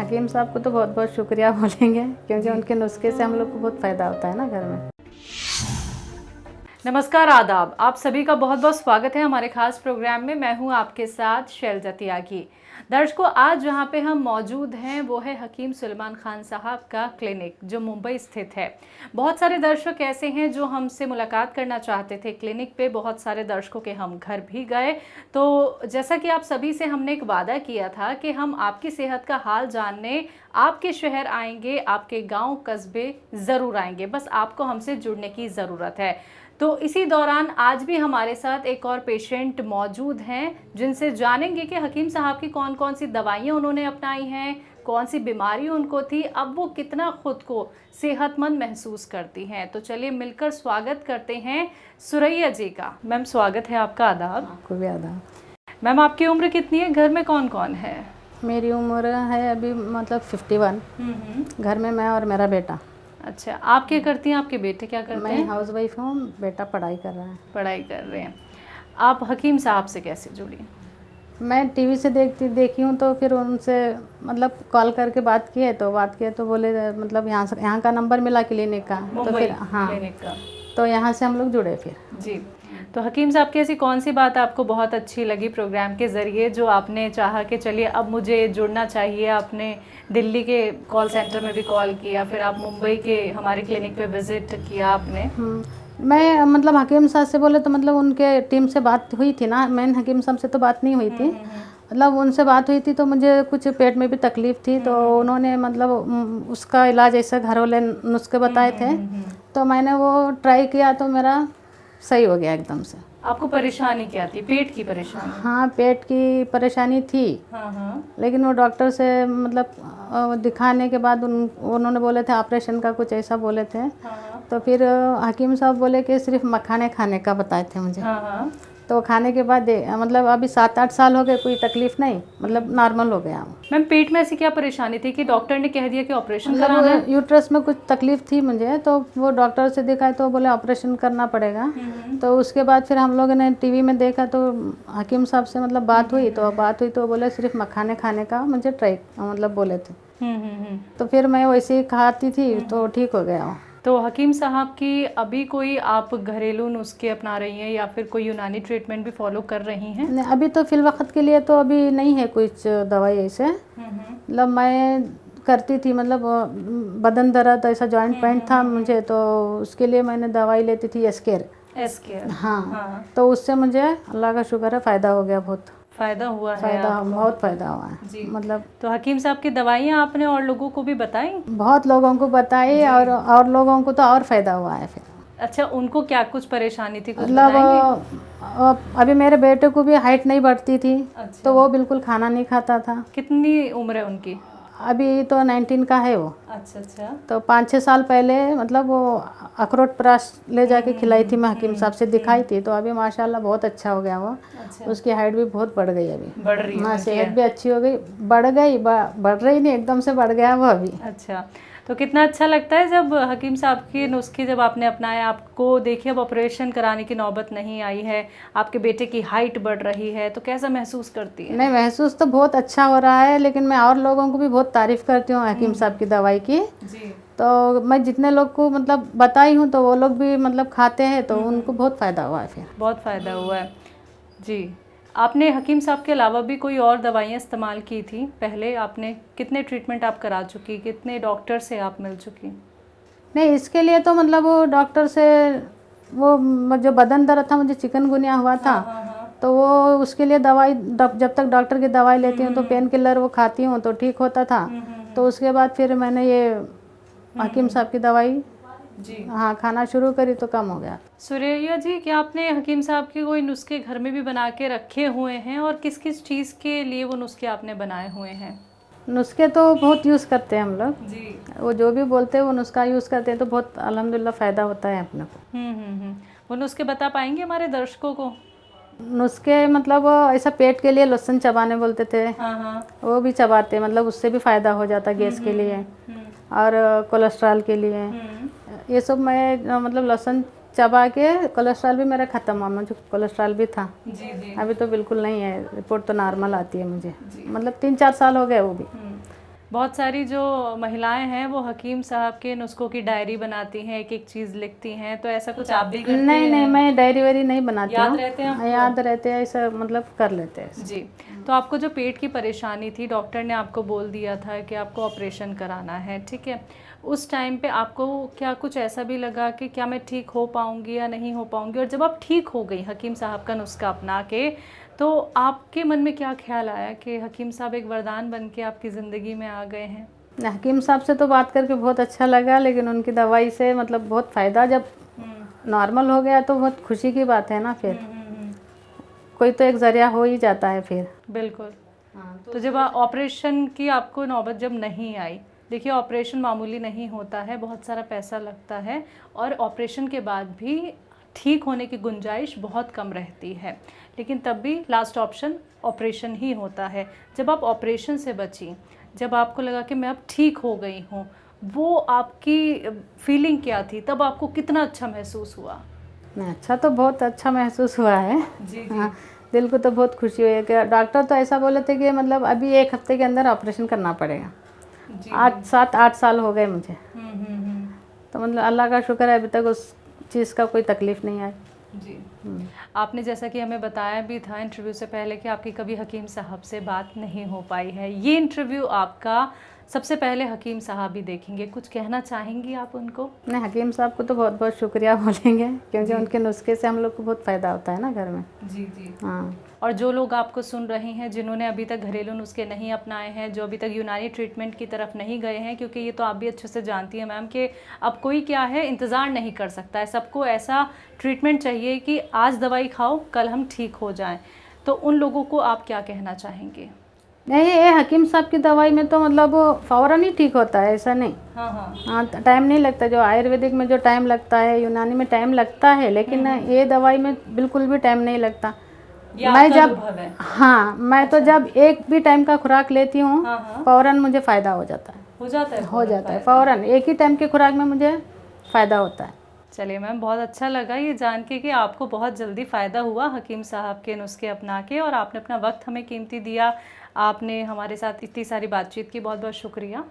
हकीम साहब को तो बहुत बहुत शुक्रिया बोलेंगे, क्योंकि उनके नुस्खे से हम लोग को बहुत फ़ायदा होता है ना घर में। नमस्कार, आदाब। आप सभी का बहुत बहुत स्वागत है हमारे खास प्रोग्राम में। मैं हूं आपके साथ शैलजा त्यागी। दर्शकों, आज जहां पे हम मौजूद हैं वो है हकीम सुलेमान खान साहब का क्लिनिक, जो मुंबई स्थित है। बहुत सारे दर्शक ऐसे हैं जो हमसे मुलाकात करना चाहते थे क्लिनिक पे। बहुत सारे दर्शकों के हम घर भी गए। तो जैसा कि आप सभी से हमने एक वादा किया था कि हम आपकी सेहत का हाल जानने आपके शहर आएंगे, आपके गाँव कस्बे ज़रूर आएंगे। बस आपको हमसे जुड़ने की ज़रूरत है। तो इसी दौरान आज भी हमारे साथ एक और पेशेंट मौजूद हैं, जिनसे जानेंगे कि हकीम साहब की कौन कौन सी दवाइयाँ उन्होंने अपनाई हैं, कौन सी बीमारी उनको थी, अब वो कितना खुद को सेहतमंद महसूस करती हैं। तो चलिए मिलकर स्वागत करते हैं सुरैया जी का। मैम, स्वागत है आपका। आदाब। आपको भी आदाब। मैम, आपकी उम्र कितनी है? घर में कौन कौन है? मेरी उम्र है अभी मतलब 51। घर में मैं और मेरा बेटा। अच्छा, आप क्या करती हैं? आपके बेटे क्या करते हैं? मैं हाउस वाइफ हूँ, बेटा पढ़ाई कर रहा है। पढ़ाई कर रहे हैं। आप हकीम साहब से कैसे जुड़ी? मैं टीवी से देखी हूँ, तो फिर उनसे मतलब कॉल करके बात किए तो बोले मतलब यहाँ का नंबर मिला क्लिनिक का, तो फिर हाँ क्लिनिक का। तो यहाँ से हम लोग जुड़े फिर। जी। तो हकीम साहब की ऐसी कौन सी बात आपको बहुत अच्छी लगी प्रोग्राम के ज़रिए, जो आपने चाहा कि चलिए अब मुझे जुड़ना चाहिए? आपने दिल्ली के कॉल सेंटर में भी कॉल किया, फिर आप मुंबई के हमारे क्लिनिक पे विज़िट किया आपने। मैं मतलब हकीम साहब से बोले तो मतलब उनके टीम से बात हुई थी ना, मेन हकीम साहब से तो बात नहीं हुई थी। मतलब उनसे बात हुई थी तो मुझे कुछ पेट में भी तकलीफ़ थी, तो उन्होंने मतलब उसका इलाज ऐसे घर वाले नुस्खे बताए थे, तो मैंने वो ट्राई किया तो मेरा सही हो गया एकदम से। आपको परेशानी क्या थी? पेट की परेशानी? हाँ, पेट की परेशानी थी। हाँ। लेकिन वो डॉक्टर से मतलब दिखाने के बाद उन्होंने बोले थे ऑपरेशन का, कुछ ऐसा बोले थे। हाँ। तो फिर हकीम साहब बोले कि सिर्फ मखाने खाने का बताए थे मुझे। हाँ। तो खाने के बाद मतलब अभी 7-8 साल हो गए, कोई तकलीफ़ नहीं, मतलब नॉर्मल हो गया। मैम, पेट में ऐसी क्या परेशानी थी कि डॉक्टर ने कह दिया कि ऑपरेशन कराना है? मतलब यूट्रस में कुछ तकलीफ़ थी मुझे, तो वो डॉक्टर से दिखाए तो बोले ऑपरेशन करना पड़ेगा। तो उसके बाद फिर हम लोगों ने टीवी में देखा, तो हकीम साहब से मतलब बात हुई तो बोले सिर्फ मखाने खाने का मुझे ट्राई मतलब बोले थे। तो फिर मैं वैसे ही खाती थी तो ठीक हो गया। तो हकीम साहब की अभी कोई आप घरेलू नुस्खे अपना रही हैं या फिर कोई यूनानी ट्रीटमेंट भी फॉलो कर रही हैं? नहीं, अभी तो फिल वक्त के लिए तो अभी नहीं है कुछ दवाई ऐसे। मतलब मैं करती थी, मतलब बदन दर्द ऐसा जॉइंट पेन था मुझे, तो उसके लिए मैंने दवाई लेती थी एस्केयर। हाँ, तो उससे मुझे अल्लाह का शुक्र है फ़ायदा हो गया, बहुत फ़ायदा हुआ है। बहुत फ़ायदा हुआ है जी। मतलब। तो हकीम साहब की दवाइयाँ आपने और लोगों को भी बताई? बहुत लोगों को बताई, और लोगों को तो और फ़ायदा हुआ है फिर। अच्छा, उनको क्या कुछ परेशानी थी, कुछ मतलब बताएंगे? अभी मेरे बेटे को भी हाइट नहीं बढ़ती थी। अच्छा। तो वो बिल्कुल खाना नहीं खाता था। कितनी उम्र है उनकी? अभी तो 19 का है वो। अच्छा। तो 5-6 साल पहले मतलब वो अखरोट प्राश ले जाके खिलाई थी, मैं हकीम साहब से दिखाई थी, तो अभी माशाल्लाह बहुत अच्छा हो गया वो। अच्छा। उसकी हाइट भी बहुत बढ़ गई, अभी बढ़ रही है? हाँ, सेहत भी अच्छी हो गई, बढ़ रही नहीं, एकदम से बढ़ गया वो अभी। अच्छा, तो कितना अच्छा लगता है जब हकीम साहब के नुस्खे जब आपने अपनाया। आपको देखिए अब ऑपरेशन कराने की नौबत नहीं आई है, आपके बेटे की हाइट बढ़ रही है, तो कैसा महसूस करती है? नहीं, महसूस तो बहुत अच्छा हो रहा है, लेकिन मैं और लोगों को भी बहुत तारीफ़ करती हूँ हकीम साहब की दवाई की। जी। तो मैं जितने लोग को मतलब बताई हूँ, तो वो लोग भी मतलब खाते हैं, तो उनको बहुत फ़ायदा हुआ है फिर। बहुत फ़ायदा हुआ है। जी। आपने हकीम साहब के अलावा भी कोई और दवाइयाँ इस्तेमाल की थी पहले? आपने कितने ट्रीटमेंट आप करा चुकी? कितने डॉक्टर से आप मिल चुकी? नहीं, इसके लिए तो मतलब वो डॉक्टर से वो जो बदन दर्द था, मुझे चिकनगुनिया हुआ था। तो वो उसके लिए दवाई जब तक डॉक्टर की दवाई लेती हूँ तो पेन किलर वो खाती हूँ तो ठीक होता था। तो उसके बाद फिर मैंने ये हकीम साहब की दवाई जी हाँ खाना शुरू करी तो कम हो गया। सुरैया जी, क्या आपने हकीम साहब के कोई नुस्खे घर में भी बना के रखे हुए हैं, और किस किस चीज़ के लिए वो नुस्खे आपने बनाए हुए हैं? नुस्खे तो बहुत यूज़ करते हैं हम लोग। जी। वो जो भी बोलते हैं वो नुस्खा यूज़ करते हैं, तो बहुत अल्हम्दुलिल्लाह फ़ायदा होता है अपने को। वो नुस्खे बता पाएंगे हमारे दर्शकों को? नुस्खे मतलब ऐसा पेट के लिए लहसुन चबाने बोलते थे। हाँ। वो भी चबाते, मतलब उससे भी फ़ायदा हो जाता गैस के लिए और कोलेस्ट्रॉल के लिए। ये सब मैं मतलब लहसुन चबा के कोलेस्ट्रॉल भी मेरा ख़त्म हुआ। मुझे कोलेस्ट्रॉल भी था, जी। अभी तो बिल्कुल नहीं है, रिपोर्ट तो नॉर्मल आती है मुझे। मतलब 3-4 साल हो गए वो भी। बहुत सारी जो महिलाएं हैं वो हकीम साहब के नुस्खों की डायरी बनाती हैं, एक एक चीज़ लिखती हैं, तो ऐसा कुछ आप भी करते नहीं हैं? नहीं, मैं डायरी वायरी नहीं बनाती याद हूँ। रहते हैं आपको? याद रहते हैं, ऐसा मतलब कर लेते हैं। जी। तो आपको जो पेट की परेशानी थी, डॉक्टर ने आपको बोल दिया था कि आपको ऑपरेशन कराना है, ठीक है। उस टाइम पे आपको क्या कुछ ऐसा भी लगा कि क्या मैं ठीक हो पाऊँगी या नहीं हो पाऊँगी? और जब आप ठीक हो गई हकीम साहब का नुस्खा अपना के, तो आपके मन में क्या ख्याल आया कि हकीम साहब एक वरदान बन के आपकी ज़िंदगी में आ गए हैं? हकीम साहब से तो बात करके बहुत अच्छा लगा, लेकिन उनकी दवाई से मतलब बहुत फ़ायदा, जब नॉर्मल हो गया तो बहुत खुशी की बात है ना। फिर कोई तो एक ज़रिया हो ही जाता है फिर। बिल्कुल। तो जब ऑपरेशन की आपको नौबत जब नहीं आई, देखिए ऑपरेशन मामूली नहीं होता है, बहुत सारा पैसा लगता है और ऑपरेशन के बाद भी ठीक होने की गुंजाइश बहुत कम रहती है, लेकिन तब भी लास्ट ऑप्शन ऑपरेशन ही होता है। जब आप ऑपरेशन से बची, जब आपको लगा कि मैं अब ठीक हो गई हूँ, वो आपकी फीलिंग क्या थी? तब आपको कितना अच्छा महसूस हुआ? नहीं, अच्छा तो बहुत अच्छा महसूस हुआ है। जी हाँ, दिल को तो बहुत खुशी हुई है कि डॉक्टर तो ऐसा बोले थे कि मतलब अभी 1 हफ्ते के अंदर ऑपरेशन करना पड़ेगा। जी। 7-8 साल हो गए मुझे, हम्म। तो मतलब अल्लाह का शुक्र है अभी तक उस चीज़ का कोई तकलीफ़ नहीं आई। जी। आपने जैसा कि हमें बताया भी था इंटरव्यू से पहले कि आपकी कभी हकीम साहब से बात नहीं हो पाई है। ये इंटरव्यू आपका सबसे पहले हकीम साहब ही देखेंगे, कुछ कहना चाहेंगी आप उनको? नहीं, हकीम साहब को तो बहुत बहुत शुक्रिया बोलेंगे, क्योंकि उनके नुस्खे से हम लोग को बहुत फ़ायदा होता है ना घर में। जी जी। हाँ। और जो लोग आपको सुन रहे हैं जिन्होंने अभी तक घरेलू नुस्खे नहीं अपनाए हैं, जो अभी तक यूनानी ट्रीटमेंट की तरफ नहीं गए हैं, क्योंकि ये तो आप भी अच्छे से जानती हैं मैम कि अब कोई क्या है इंतज़ार नहीं कर सकता है, सबको ऐसा ट्रीटमेंट चाहिए कि आज दवाई खाओ कल हम ठीक हो जाएं, तो उन लोगों को आप क्या कहना चाहेंगे? नहीं, ये हकीम साहब की दवाई में तो मतलब वो फ़ौरन ही ठीक होता है, ऐसा नहीं। हाँ हाँ। हाँ, टाइम नहीं लगता। जो आयुर्वेदिक में जो टाइम लगता है, यूनानी में टाइम लगता है, लेकिन ये दवाई में बिल्कुल भी टाइम नहीं लगता। मैं जब हाँ, मैं तो जब एक भी टाइम का खुराक लेती हूँ, फ़ौरन मुझे फ़ायदा हो जाता है। हो जाता है फ़ौरन, एक ही टाइम के खुराक में मुझे फ़ायदा होता है। चलिए मैम, बहुत अच्छा लगा ये जान के कि आपको बहुत जल्दी फ़ायदा हुआ हकीम साहब के नुस्खे अपना के, और आपने अपना वक्त हमें कीमती दिया, आपने हमारे साथ इतनी सारी बातचीत की, बहुत बहुत शुक्रिया।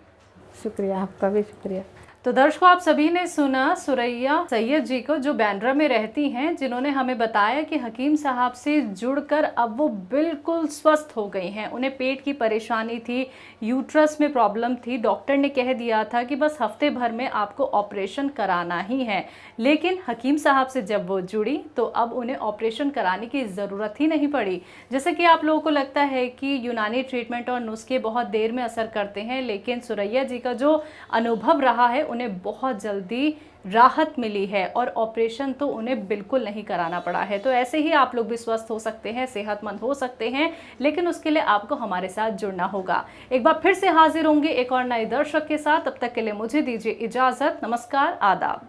शुक्रिया, आपका भी शुक्रिया। तो दर्शकों, आप सभी ने सुना सुरैया सैयद जी को, जो बैंड्रा में रहती हैं, जिन्होंने हमें बताया कि हकीम साहब से जुड़कर अब वो बिल्कुल स्वस्थ हो गई हैं। उन्हें पेट की परेशानी थी, यूट्रस में प्रॉब्लम थी, डॉक्टर ने कह दिया था कि बस हफ्ते भर में आपको ऑपरेशन कराना ही है, लेकिन हकीम साहब से जब वो जुड़ी तो अब उन्हें ऑपरेशन कराने की ज़रूरत ही नहीं पड़ी। जैसे कि आप लोगों को लगता है कि यूनानी ट्रीटमेंट और नुस्खे बहुत देर में असर करते हैं, लेकिन सुरैया जी का जो अनुभव रहा है, उन्हें बहुत जल्दी राहत मिली है और ऑपरेशन तो उन्हें बिल्कुल नहीं कराना पड़ा है। तो ऐसे ही आप लोग भी स्वस्थ हो सकते हैं, सेहतमंद हो सकते हैं, लेकिन उसके लिए आपको हमारे साथ जुड़ना होगा। एक बार फिर से हाजिर होंगे एक और नए दर्शक के साथ, तब तक के लिए मुझे दीजिए इजाजत। नमस्कार, आदाब।